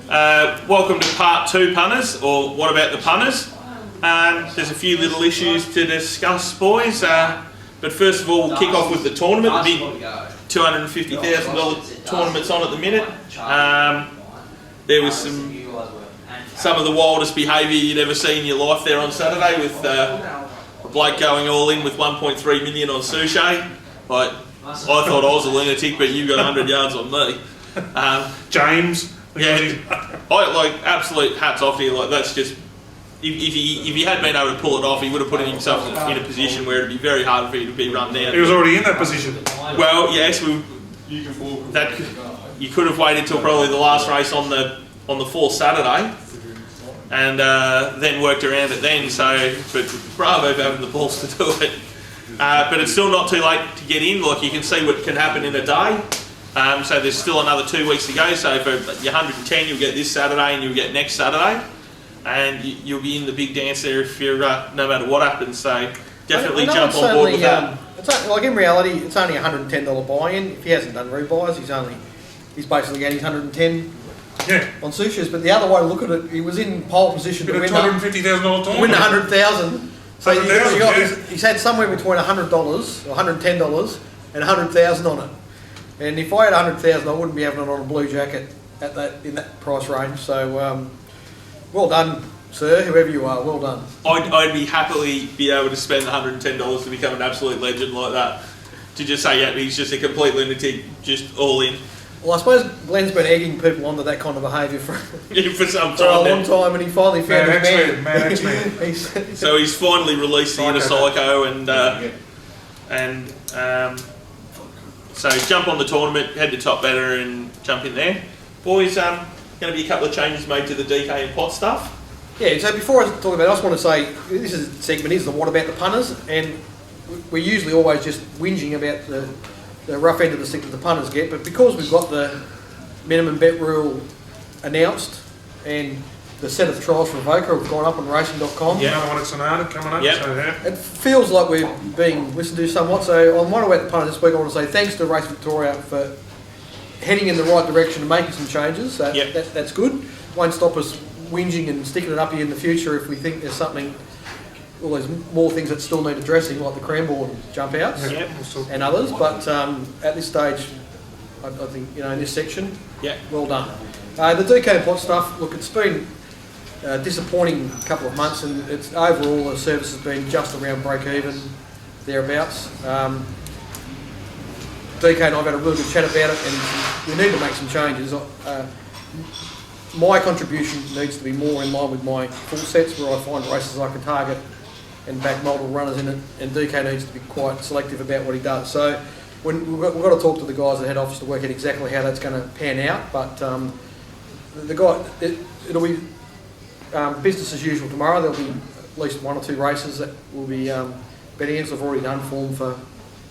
Welcome to part 2, punters, or what about the punters? There's a few little issues to discuss, boys, but first of all we'll kick off with the tournament. The big $250,000 tournament's on at the minute. There was some of the wildest behaviour you'd ever seen in your life there on Saturday, with a bloke going all in with 1.3 million on Suchet. Like, I thought I was a lunatic, but you got 100 yards on me. James. Yeah, I like absolute hats off to you. Like, that's just, if he had been able to pull it off, he would have put himself in a position where it'd be very hard for you to be run down. He was already in that position. Well, yes, you could have waited till probably the last race on the 4th Saturday, and then worked around it then. So, but bravo for having the balls to do it. But it's still not too late to get in. Like, you can see what can happen in a day. So there's still another 2 weeks to go. So for your 110, you'll get this Saturday and you'll get next Saturday, and you'll be in the big dance there if you're no matter what happens. So definitely jump on board with that. It's like, in reality, it's only a $110 buy-in. If he hasn't done rebuys, he's basically getting 110 on Sushis. But the other way to look at it, he was in pole position to win $250,000 win 100,000. So $100,000, he's had somewhere between $100 or $110 and 100,000 on it. And if I had 100,000, I wouldn't be having it on a blue jacket in that price range. So, well done, sir, whoever you are. Well done. I'd be happily be able to spend $110 to become an absolute legend like that. To just say, yeah, he's just a complete lunatic, just all in. Well, I suppose Glenn's been egging people onto that kind of behaviour for some time. For a long time, and he finally found his man. So he's finally released the inner psycho, and so jump on the tournament, head to Top Better and jump in there. Boys, going to be a couple of changes made to the DK and pot stuff. Yeah, so before I talk about it, I just want to say, this segment is the what about the punters, and we're usually always just whinging about the rough end of the stick that the punters get, but because we've got the minimum bet rule announced and the set of trials for Evoca have gone up on racing.com. Yeah, another one at Sonata coming up. Yep. So it feels like we're being listened to somewhat. So on What About the Punters this week, I want to say thanks to Race Victoria for heading in the right direction and making some changes. That's good. Won't stop us whinging and sticking it up here in the future if we think there's something, well, there's more things that still need addressing, like the Cranbourne jump outs and others. But at this stage, I think, in this section, well done. The DK and pot stuff, look, it's been disappointing couple of months, and it's overall the service has been just around break even, thereabouts. DK and I've had a really good chat about it, and we need to make some changes. My contribution needs to be more in line with my full sets, where I find races I can target and back multiple runners in it, and DK needs to be quite selective about what he does. So we've got to talk to the guys at head office to work out exactly how that's going to pan out, but it'll be business as usual tomorrow. There'll be at least 1 or 2 races that will be betting against. I've already done form for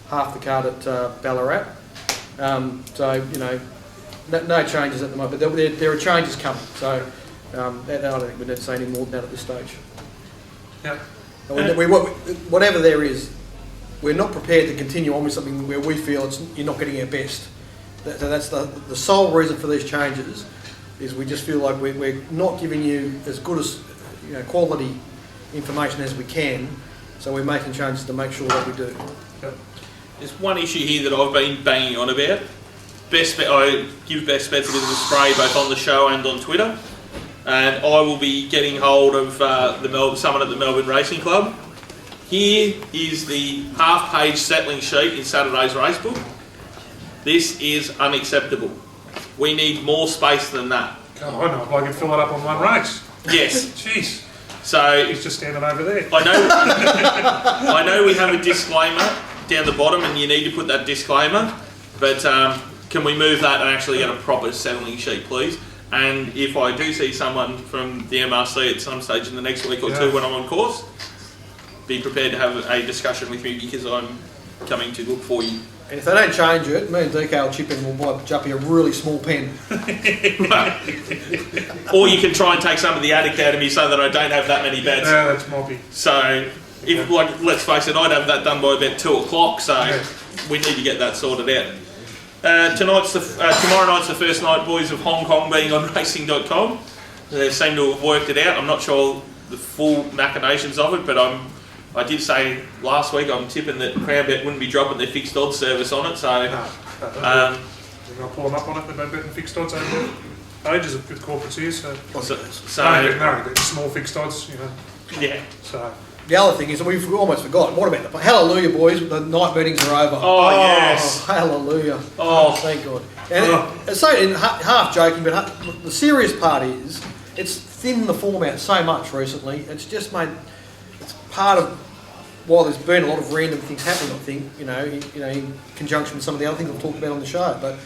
half the card at Ballarat. So, no changes at the moment, but there are changes coming. So I don't think we need to say any more than that at this stage. Yeah. Whatever there is, we're not prepared to continue on with something where we feel you're not getting our best. That's the sole reason for these changes. Is we just feel like we're not giving you as good as quality information as we can, so we're making changes to make sure that we do. There's one issue here that I've been banging on about. I give Best Bets a bit of a spray both on the show and on Twitter, and I will be getting hold of someone at the Melbourne Racing Club. Here is the half-page settling sheet in Saturday's racebook. This is unacceptable. We need more space than that. Oh, I know if I can fill it up on one race. Yes. Jeez. So he's just standing over there. I know we have a disclaimer down the bottom, and you need to put that disclaimer. But can we move that and actually get a proper settling sheet, please? And if I do see someone from the MRC at some stage in the next week or two when I'm on course, be prepared to have a discussion with me, because I'm coming to look for you. And if they don't change it, me and DK will chip in and we'll buy Juppy a really small pen. Or you can try and take some of the ad academy so that I don't have that many bets. No, that's moppy. So, let's face it, I'd have that done by about 2 o'clock, so we need to get that sorted out. Tomorrow night's the first night, boys, of Hong Kong being on racing.com. They seem to have worked it out. I'm not sure the full machinations of it, but I did say last week I'm tipping that CrownBet wouldn't be dropping their fixed odds service on it. So No, you're going to pull them up on it. They've been betting fixed odds over ages with corporates here. So no, small fixed odds, you know. Yeah. So. The other thing is, we've almost forgotten, what about the hallelujah, boys, the night meetings are over. Oh, yes. Hallelujah. Oh. Thank God. And so, half joking, but the serious part is, it's thinned the format so much recently, it's just made, it's part of, while there's been a lot of random things happening, I think, you know, in conjunction with some of the other things I've talked about on the show, but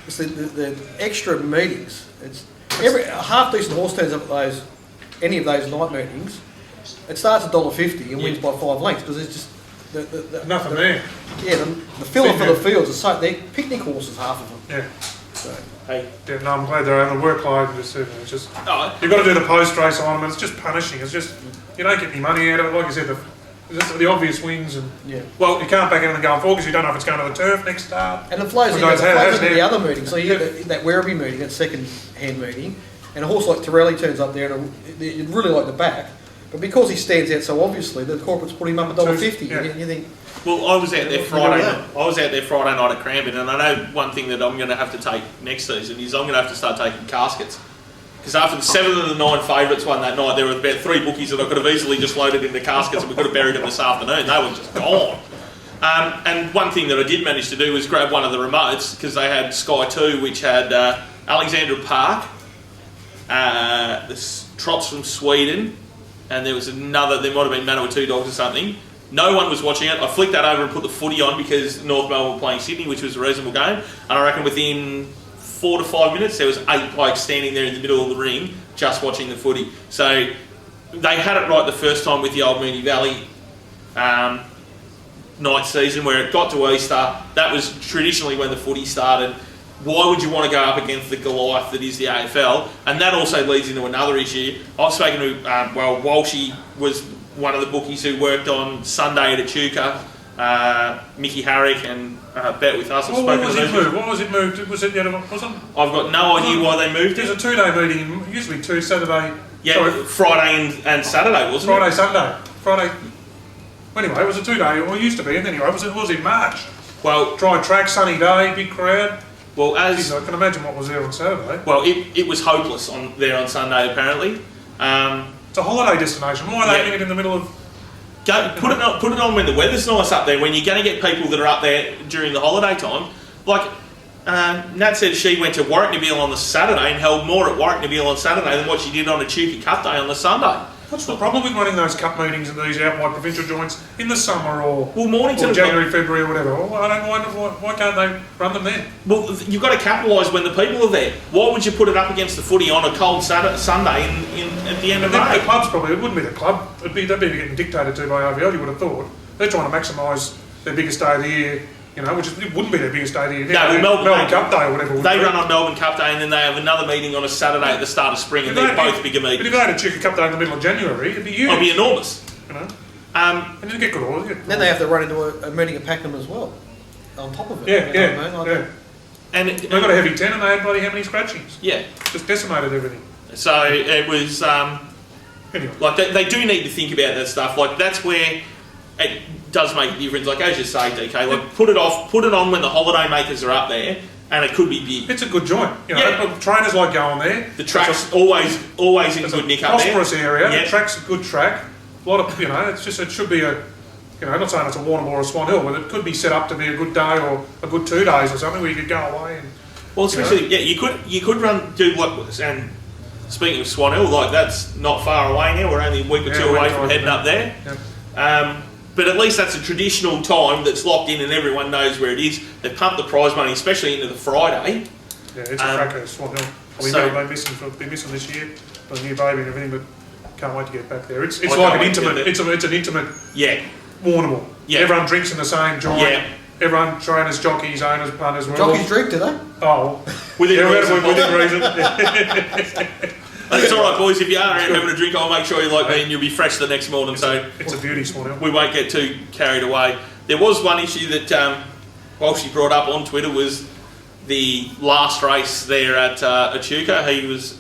it's the extra meetings. It's a half decent horse turns up at any of those night meetings. It starts at $1.50 and wins by 5 lengths because it's just nothing there. Yeah, the filler for the fields are so they're picnic horses, half of them. Yeah. So. Hey. Yeah, no, I'm glad they're having the workload. It's just you've got to do the post race on them. It's just punishing. It's just you don't get any money out of it. Like you said, the obvious wins and well, you can't back anything going forward because you don't know if it's going to the turf next start. And it flows into the other meeting. So you get that Werribee meeting, that second-hand meeting, and a horse like Torelli turns up there and you'd really like the back. But because he stands out so obviously, the corporates put him up at $1.50. Yeah. You think? Well, I was out there Friday. I was out there Friday night at Cranbourne, and I know one thing that I'm going to have to take next season is I'm going to have to start taking caskets. Because after the 7 of the 9 favourites won that night, there were about 3 bookies that I could have easily just loaded into caskets and we could have buried them this afternoon. They were just gone. And one thing that I did manage to do was grab one of the remotes because they had Sky 2, which had Alexandra Park, the Trots from Sweden, and there was another, there might have been Man with 2 Dogs or something. No one was watching it. I flicked that over and put the footy on because North Melbourne were playing Sydney, which was a reasonable game. And I reckon within 4 to 5 minutes, there was 8 blokes standing there in the middle of the ring just watching the footy. So they had it right the first time with the old Moonee Valley night season where it got to Easter. That was traditionally when the footy started. Why would you want to go up against the Goliath that is the AFL? And that also leads into another issue. I've spoken to, Walshy was one of the bookies who worked on Sunday at Echuca, Mickey Harrick and Bet With Us. What was it moved? What was it moved? Was it the other one? Wasn't it? I've got no idea why they moved it. There's a 2-day meeting, usually 2 Saturday. Yeah, sorry, Friday and Saturday, wasn't Friday, it? Sunday. Friday. Anyway, it was a 2-day, or it used to be, and anyway, it was in March. Well, dry track, sunny day, big crowd. Well, I can imagine what was there on Saturday. Well, it was hopeless there on Sunday, apparently. It's a holiday destination. Why are they having it in the middle of... Put it on when the weather's nice up there, when you're going to get people that are up there during the holiday time. Like, Nat said she went to Warwick-Nabil on the Saturday and held more at Warwick-Nabil on Saturday than what she did on a Echuca Cup Day on the Sunday. What's the problem with running those cup meetings and these out-wide provincial joints in the summer or January, February or whatever? Why can't they run them there? Well, you've got to capitalise when the people are there. Why would you put it up against the footy on a cold Sunday at the end of May? The clubs probably, it wouldn't be the club. They'd be getting dictated to by RVL, you would have thought. They're trying to maximise their biggest day of the year, you know, it wouldn't be their biggest day of the year. No, Melbourne Cup Day or whatever. They run on Melbourne Cup Day and then they have another meeting on a Saturday at the start of spring and they're both bigger meetings. But if they had a Echuca Cup Day in the middle of January, it'd be huge. It'd be enormous. You know? And you'd get good orders. Then they have to run into a meeting at Pakenham as well, on top of it. Yeah. And they got a heavy 10 and they had bloody how many scratchings? Yeah. Just decimated everything. So it was, anyway. Like they do need to think about that stuff. Like that's where it does make a difference. Like as you say, DK, like put it on when the holiday makers are up there, and it could be big. It's a good joint. You know, trainers like going there. The track's always in good nick up there. Prosperous area. The track's a good track. A lot of it should be a. I'm not saying it's a Warrnambool or a Swan Hill, but it could be set up to be a good day or a good 2 days or something where you could go away and. Well, especially you could do what and. Speaking of Swan Hill, like that's not far away now. We're only a week or 2 away from heading up there. Yeah. But at least that's a traditional time that's locked in and everyone knows where it is. They've pumped the prize money, especially into the Friday. Yeah, it's a cracker, Swan Hill. We know they've been missing this year, the new baby and everything, but can't wait to get back there. It's like an intimate. It's an intimate. Yeah. Warrnambool. Yeah. Everyone drinks in the same joint. Yeah. Everyone, trainers, jockeys, owners, punters. Jockeys drink, do they? Oh, within reason. It's all right, boys. If you are out having a drink, I'll make sure you like me and you'll be fresh the next morning. It's a beauty, Swan Hill. We won't get too carried away. There was one issue that Walshy brought up on Twitter was the last race there at Echuca. He was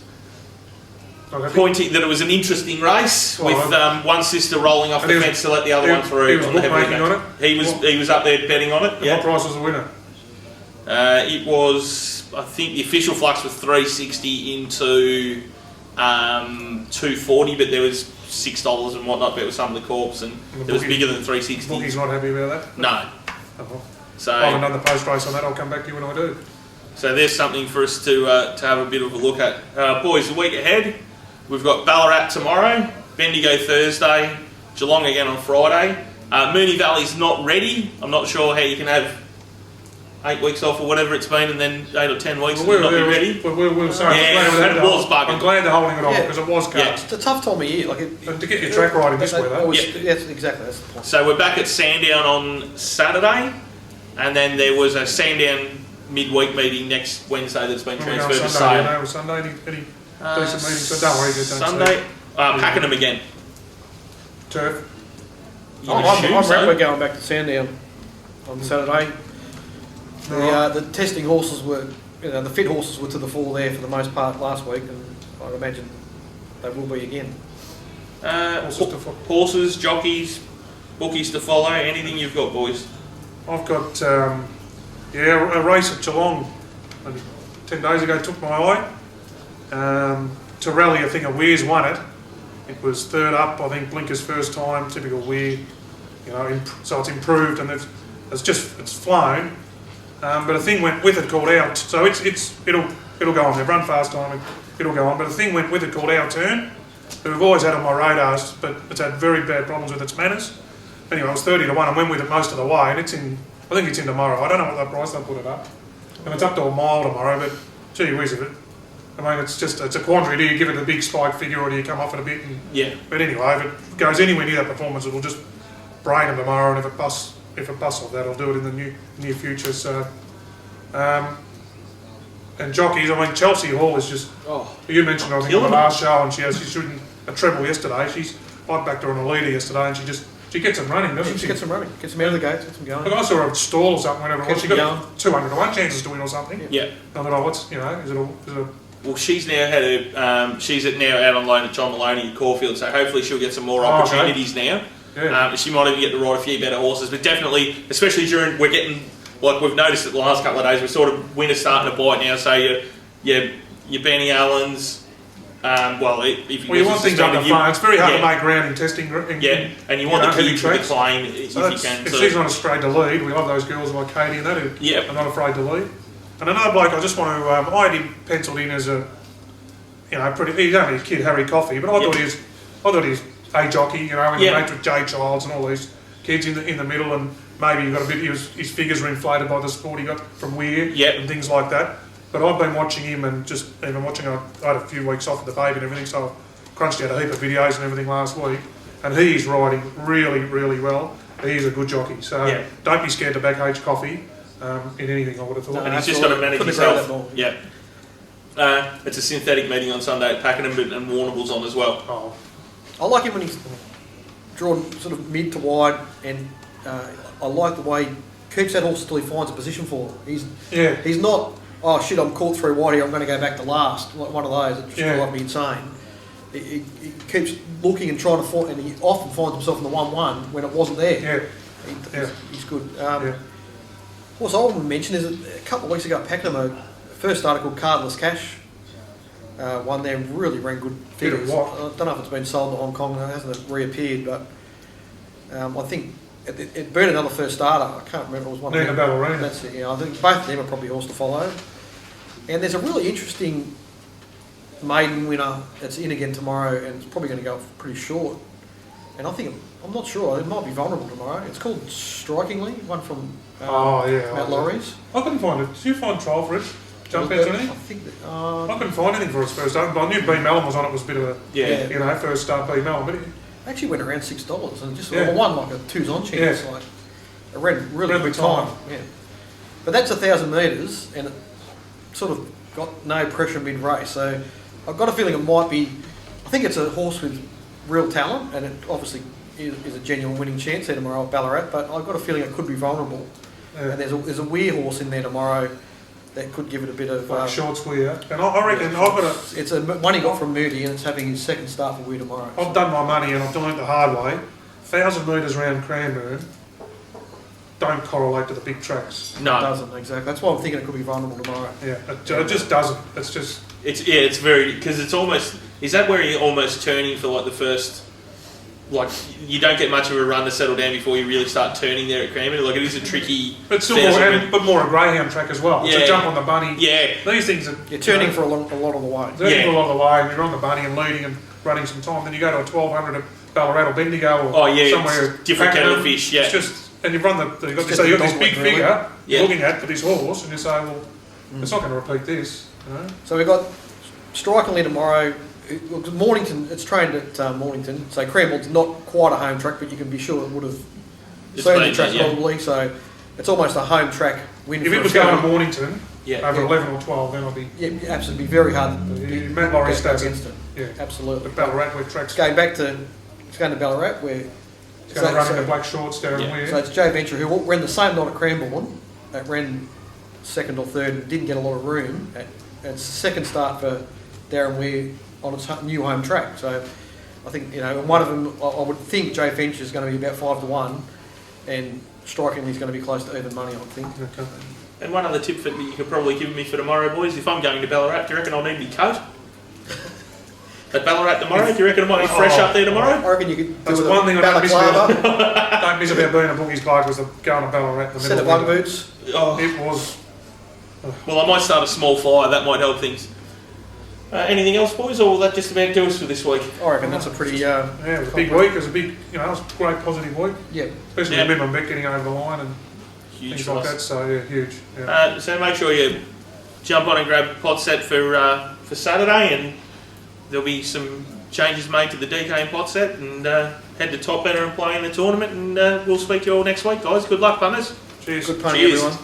pointing that it was an interesting race with one sister rolling off the fence to let the other one through. He was bookmaking on it? He was up there betting on it. What price was the winner? It was, I think the official flux was 360 into 240, but there was $6 and whatnot bet with some of the corps, and it was bigger than 360. Bookie's not happy about that? No. Oh. So I'll have another post race on that. I'll come back to you when I do. So there's something for us to have a bit of a look at. Boys, the week ahead, we've got Ballarat tomorrow, Bendigo Thursday, Geelong again on Friday. Moonee Valley's not ready. I'm not sure how you can have 8 weeks off or whatever it's been, and then 8 or 10 weeks and not be ready. We're sorry. I'm glad they're holding it off because it was cast. Yeah, it's a tough time of year. And to get your track right in this weather. Yes, exactly. That's the point. So we're back at Sandown on Saturday, and then there was a Sandown midweek meeting next Wednesday that's been transferred to Sale. Sunday, any decent meetings? So don't worry, Sunday, Pakenham again. Turf. We're going back to Sandown on Saturday. The testing horses were, the fit horses were to the fore there for the most part last week, and I imagine they will be again. Horses, jockeys, bookies to follow. Anything you've got, boys? I've got a race at Geelong 10 days ago took my eye. To rally, I think a Weir's won it. It was third up, I think Blinker's first time, typical Weir, so it's improved and it's flown. But a thing went with it called Our, so it'll go on. They've run fast time, it'll go on. But a thing went with it called Our Turn, that we've always had on my radars, but it's had very bad problems with its manners. Anyway, it was 30-1 and went with it most of the way, and I think it's in tomorrow. I don't know what that price they'll put it up, and it's up to a mile tomorrow. But gee whiz of it. I mean, it's a quandary. Do you give it a big spike figure, or do you come off it a bit? But anyway, if it goes anywhere near that performance, it'll just brain them tomorrow, and if it busts off that, it'll do it in the near future. So, and jockeys, I mean, Chelsea Hall is just. You mentioned I think on the last show, and she's shooting a treble yesterday. I backed her on a leader yesterday, and she gets them running, doesn't she? She gets them running, gets them out of the gates, gets them going. Look, I saw her stall or something whenever it was. She got 200-1 chances to win or something. Yeah. I thought, is it a well, she's now had she's now out on loan at John Maloney at Caulfield, so hopefully she'll get some more opportunities now. Yeah. She might even get to ride a few better horses, but definitely, especially during, we're getting, like we've noticed it the last couple of days, we're sort of, winter's starting to bite now, so your Benny Allens, if you want things under front, it's very hard to make ground in testing. And you want the kids with the claim if you can. If she's not afraid to lead, we love those girls like Katie and that who are not afraid to lead. And another bloke I just want to, I had him penciled in as a, he's only a kid, Harry Coffey, but I thought he was a jockey, in the mate with Jay Childs and all these kids in the middle, and maybe he got a bit. His figures were inflated by the sport he got from Weir and things like that. But I've been watching him and just even watching. I had a few weeks off with the baby and everything, so I crunched out a heap of videos and everything last week. And he's riding really, really well. He's a good jockey, so don't be scared to back H Coffey in anything. I would have thought. And he's just got to manage himself. Yeah. It's a synthetic meeting on Sunday at Pakenham, and Warrnambool's on as well. I like him when he's drawn sort of mid to wide, and I like the way he keeps that horse until he finds a position for it. He's not, oh shit, I'm caught through wide here, I'm going to go back to last. Like one of those, it just drives me insane. He keeps looking and trying to find, and he often finds himself in the 1-1 when it wasn't there. He's good. What I want to mention is that a couple of weeks ago at Pakenham, a first starter called Cardless Cash won there and really ran good figures. I don't know if it's been sold to Hong Kong, it hasn't reappeared, but I think it beat another first starter. I can't remember, it was one of them. Ballerina. That's it, I think both of them are probably horse to follow. And there's a really interesting maiden winner that's in again tomorrow, and it's probably going to go pretty short. And I think, I'm not sure, it might be vulnerable tomorrow. It's called Strikingly, one from Matt Laurie's. I couldn't find it. Did you find trial for it? Jump bets or anything? I think that, I couldn't find anything for its first start, but I knew B Mellon was on it. Was a bit of a first start B Mellon, but it actually went around $6 and just won like a 2's on chance. Like it ran really good time. But that's 1,000 metres, and it sort of got no pressure mid race. So I've got a feeling it might be. I think it's a horse with real talent, and it obviously is a genuine winning chance there tomorrow at Ballarat. But I've got a feeling it could be vulnerable. And there's a Weir horse in there tomorrow. that could give it a bit of... Like short square. And I reckon I've got a... It's a one he got from Moody, and it's having his second start for Weir tomorrow. I've done my money and I've done it the hard way. 1,000 metres round Cranbourne don't correlate to the big tracks. No. It doesn't, exactly. That's why I'm thinking it could be vulnerable tomorrow. Yeah, it just doesn't. It's just... It's very... Because it's almost... Is that where you're almost turning for like the first... Like, you don't get much of a run to settle down before you really start turning there at Cranbourne. Like, it is a tricky... But still more a greyhound track as well. It's a jump on the bunny. Yeah. These things are... You're turning for a lot of the way. Turning for a lot of the way, and you're on the bunny and leading and running some time. Then you go to a 1200 at Ballarat or Bendigo or somewhere... different kettle of fish, yeah. It's just... And you've run the... You've got this big figure you're looking at for this horse, and you say, well, it's not going to repeat this, you know? So we've got strikingly tomorrow... Mornington, it's trained at Mornington, so Cranbourne's not quite a home track, but you can be sure it would have seen the track probably, so it's almost a home track win. If it was going to Mornington, over 11 or 12, then I'll be... Yeah, absolutely, be very hard Matt Laurie stats against it. Yeah, absolutely. But Ballarat, where tracks... Going to Ballarat, where... It's going to run into black shorts down Weir. So it's Jay Venture, who ran the same night at Cranbourne, that ran second or third and didn't get a lot of room. It's the second start for Darren Weir on its new home track. So I think, you know, one of them, I would think Jay Finch is going to be about 5-1, and strikingly is going to be close to even money, I would think. Okay. And one other tip that you could probably give me for tomorrow, boys, if I'm going to Ballarat, do you reckon I'll need my coat? At Ballarat tomorrow, do you reckon I might be fresh up there tomorrow? I reckon you could do That's one thing I don't miss about being a bookies bloke was going to Ballarat in the set middle of of bug boots. Oh. It was... Well, I might start a small fire, that might help things. Anything else, boys, or will that just about do us for this week? I reckon that's a pretty... yeah, it was a big week. It was a big, you know, it was a great positive week. Yeah. Especially with minimum bet getting over the line and huge things like that. So yeah, huge. Yeah. So make sure you jump on and grab pot set for Saturday, and there'll be some changes made to the DK and pot set, and head to Top Better and play in the tournament, and we'll speak to you all next week, guys. Good luck, punters. Cheers. Good punting, everyone.